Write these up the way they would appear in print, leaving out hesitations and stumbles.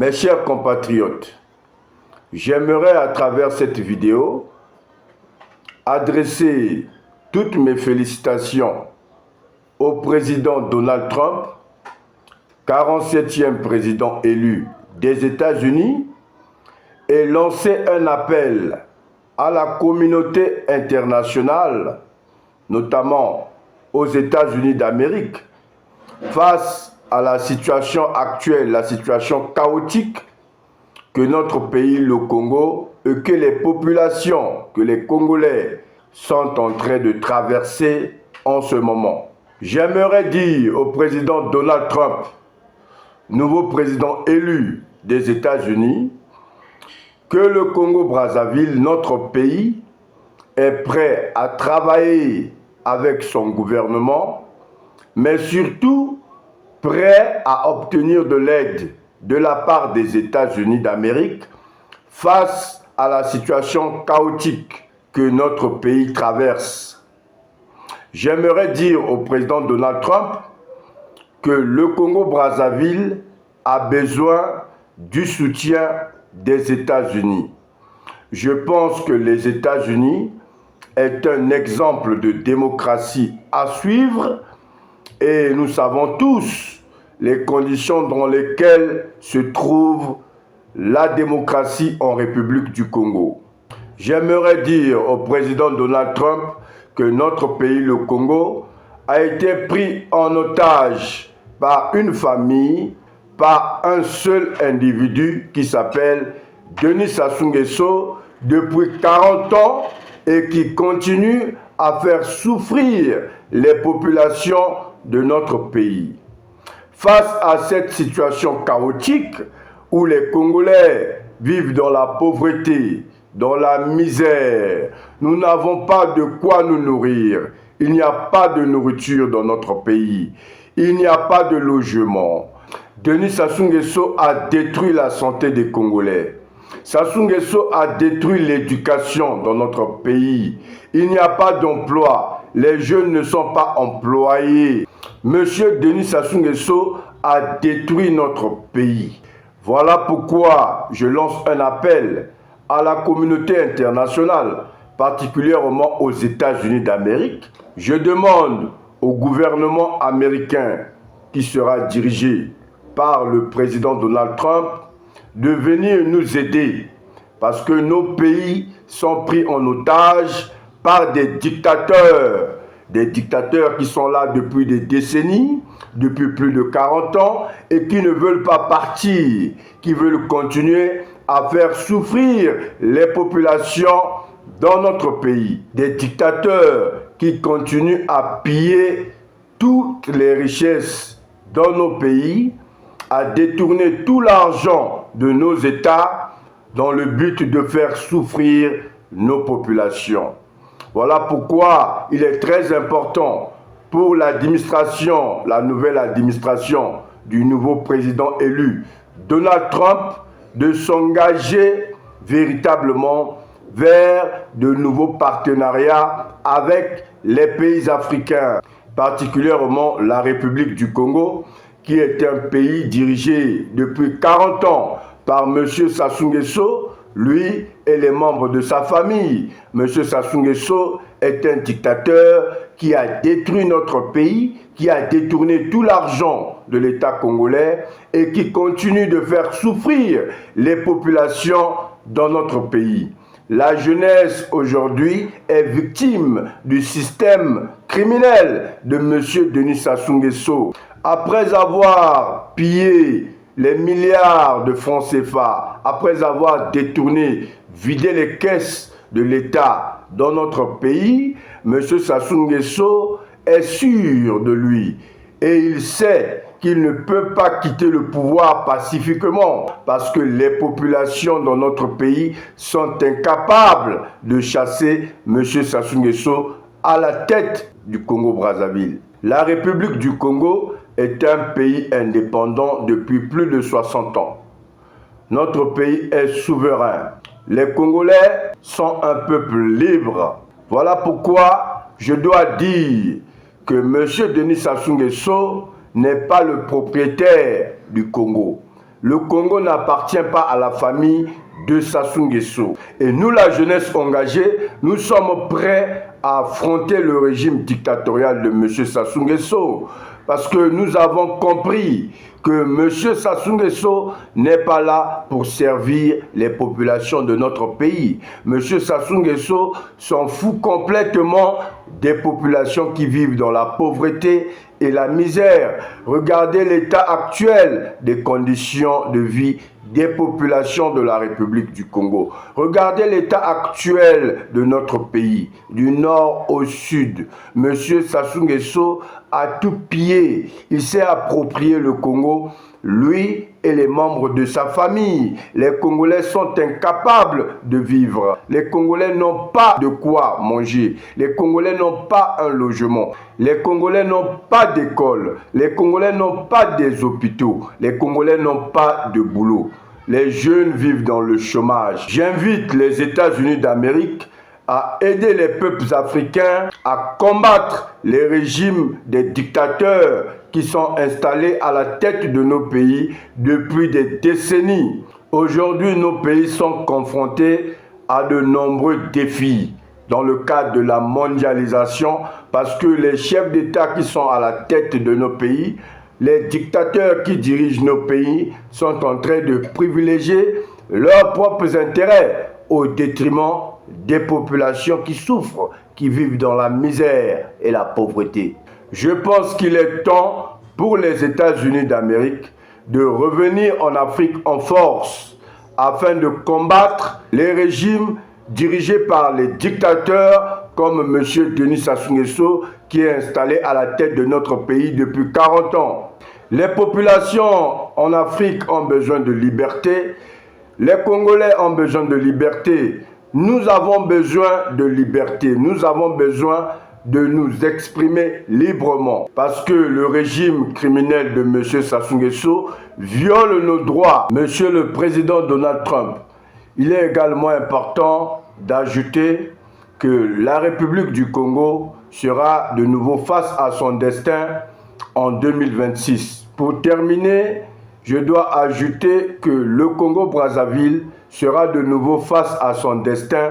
Mes chers compatriotes, j'aimerais à travers cette vidéo adresser toutes mes félicitations au président Donald Trump, 47e président élu des États-Unis, et lancer un appel à la communauté internationale, notamment aux États-Unis d'Amérique, face à la situation actuelle, la situation chaotique que notre pays, le Congo, et que les populations, que les Congolais sont en train de traverser en ce moment. J'aimerais dire au président Donald Trump, nouveau président élu des États-Unis, que le Congo-Brazzaville, notre pays, est prêt à travailler avec son gouvernement, mais surtout prêt à obtenir de l'aide de la part des États-Unis d'Amérique face à la situation chaotique que notre pays traverse. J'aimerais dire au président Donald Trump que le Congo-Brazzaville a besoin du soutien des États-Unis. Je pense que les États-Unis est un exemple de démocratie à suivre et nous savons tous les conditions dans lesquelles se trouve la démocratie en République du Congo. J'aimerais dire au président Donald Trump que notre pays, le Congo, a été pris en otage par une famille, par un seul individu qui s'appelle Denis Sassou Nguesso depuis 40 ans et qui continue à faire souffrir les populations de notre pays. Face à cette situation chaotique où les Congolais vivent dans la pauvreté, dans la misère, nous n'avons pas de quoi nous nourrir. Il n'y a pas de nourriture dans notre pays. Il n'y a pas de logement. Denis Sassou Nguesso a détruit la santé des Congolais. Sassou Nguesso a détruit l'éducation dans notre pays. Il n'y a pas d'emploi. Les jeunes ne sont pas employés. Monsieur Denis Sassou Nguesso a détruit notre pays. Voilà pourquoi je lance un appel à la communauté internationale, particulièrement aux États-Unis d'Amérique. Je demande au gouvernement américain qui sera dirigé par le président Donald Trump de venir nous aider parce que nos pays sont pris en otage par des dictateurs qui sont là depuis des décennies, depuis plus de 40 ans et qui ne veulent pas partir, qui veulent continuer à faire souffrir les populations dans notre pays. Des dictateurs qui continuent à piller toutes les richesses dans nos pays, à détourner tout l'argent de nos États dans le but de faire souffrir nos populations. Voilà pourquoi il est très important pour l'administration, la nouvelle administration du nouveau président élu, Donald Trump, de s'engager véritablement vers de nouveaux partenariats avec les pays africains, particulièrement la République du Congo, qui est un pays dirigé depuis 40 ans par M. Sassou Nguesso, lui et les membres de sa famille. M. Sassou Nguesso est un dictateur qui a détruit notre pays, qui a détourné tout l'argent de l'État congolais et qui continue de faire souffrir les populations dans notre pays. La jeunesse aujourd'hui est victime du système criminel de M. Denis Sassou Nguesso. Après avoir pillé les milliards de francs CFA, après avoir détourné, vidé les caisses de l'État dans notre pays, M. Sassou Nguesso est sûr de lui et il sait qu'il ne peut pas quitter le pouvoir pacifiquement parce que les populations dans notre pays sont incapables de chasser M. Sassou Nguesso à la tête du Congo-Brazzaville. La République du Congo est un pays indépendant depuis plus de 60 ans. Notre pays est souverain. Les Congolais sont un peuple libre. Voilà pourquoi je dois dire que M. Denis Sassou Nguesso n'est pas le propriétaire du Congo. Le Congo n'appartient pas à la famille de Sassou Nguesso. Et nous, la jeunesse engagée, nous sommes prêts à affronter le régime dictatorial de M. Sassou Nguesso. Parce que nous avons compris que M. Sassou Nguesso n'est pas là pour servir les populations de notre pays. M. Sassou Nguesso s'en fout complètement des populations qui vivent dans la pauvreté et la misère. Regardez l'état actuel des conditions de vie des populations de la République du Congo. Regardez l'état actuel de notre pays, du nord au sud. Monsieur Sassou Nguesso a tout pillé. Il s'est approprié le Congo, lui et les membres de sa famille. Les Congolais sont incapables de vivre. Les Congolais n'ont pas de quoi manger. Les Congolais n'ont pas un logement. Les Congolais n'ont pas d'école. Les Congolais n'ont pas des hôpitaux. Les Congolais n'ont pas de boulot. Les jeunes vivent dans le chômage. J'invite les États-Unis d'Amérique à aider les peuples africains à combattre les régimes des dictateurs qui sont installés à la tête de nos pays depuis des décennies. Aujourd'hui, nos pays sont confrontés à de nombreux défis dans le cadre de la mondialisation parce que les chefs d'État qui sont à la tête de nos pays, les dictateurs qui dirigent nos pays sont en train de privilégier leurs propres intérêts au détriment des populations qui souffrent, qui vivent dans la misère et la pauvreté. Je pense qu'il est temps pour les États-Unis d'Amérique de revenir en Afrique en force afin de combattre les régimes dirigés par les dictateurs comme M. Denis Sassou Nguesso qui est installé à la tête de notre pays depuis 40 ans. Les populations en Afrique ont besoin de liberté. Les Congolais ont besoin de liberté. Nous avons besoin de liberté. Nous avons besoin de nous exprimer librement. Parce que le régime criminel de M. Sassou Nguesso viole nos droits. Monsieur le Président Donald Trump, il est également important d'ajouter que la République du Congo sera de nouveau face à son destin en 2026. Pour terminer, je dois ajouter que le Congo-Brazzaville sera de nouveau face à son destin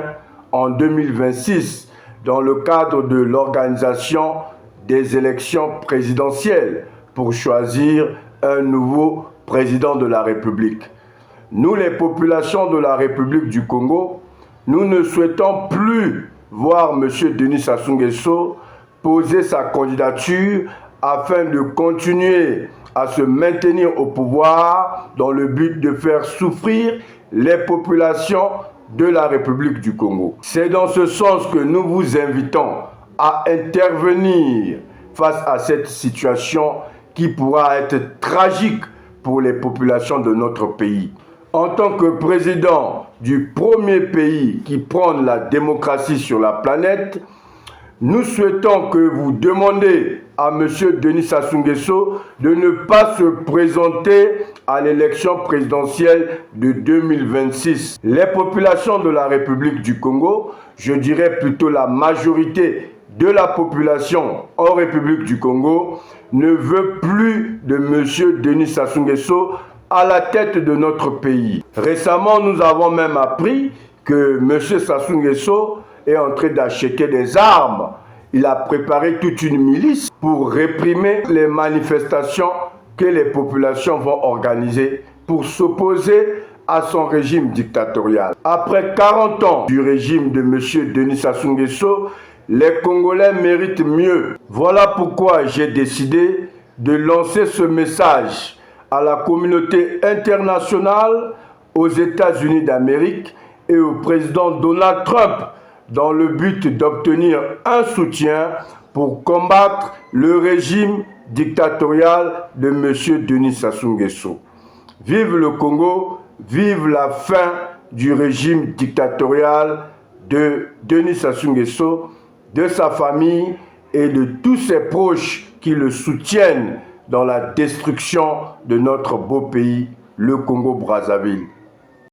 en 2026 dans le cadre de l'organisation des élections présidentielles pour choisir un nouveau président de la République. Nous, les populations de la République du Congo, nous ne souhaitons plus voir M. Denis Sassou Nguesso poser sa candidature afin de continuer à se maintenir au pouvoir dans le but de faire souffrir les populations de la République du Congo. C'est dans ce sens que nous vous invitons à intervenir face à cette situation qui pourra être tragique pour les populations de notre pays. En tant que président du premier pays qui prône la démocratie sur la planète, nous souhaitons que vous demandez à M. Denis Sassou Nguesso de ne pas se présenter à l'élection présidentielle de 2026. Les populations de la République du Congo, je dirais plutôt la majorité de la population en République du Congo, ne veut plus de M. Denis Sassou Nguesso à la tête de notre pays. Récemment, nous avons même appris que M. Sassou Nguesso est en train d'acheter des armes. Il a préparé toute une milice pour réprimer les manifestations que les populations vont organiser pour s'opposer à son régime dictatorial. Après 40 ans du régime de M. Denis Sassou Nguesso, les Congolais méritent mieux. Voilà pourquoi j'ai décidé de lancer ce message à la communauté internationale, aux États-Unis d'Amérique et au président Donald Trump dans le but d'obtenir un soutien pour combattre le régime dictatorial de M. Denis Sassou Nguesso. Vive le Congo, vive la fin du régime dictatorial de Denis Sassou Nguesso, de sa famille et de tous ses proches qui le soutiennent dans la destruction de notre beau pays, le Congo-Brazzaville.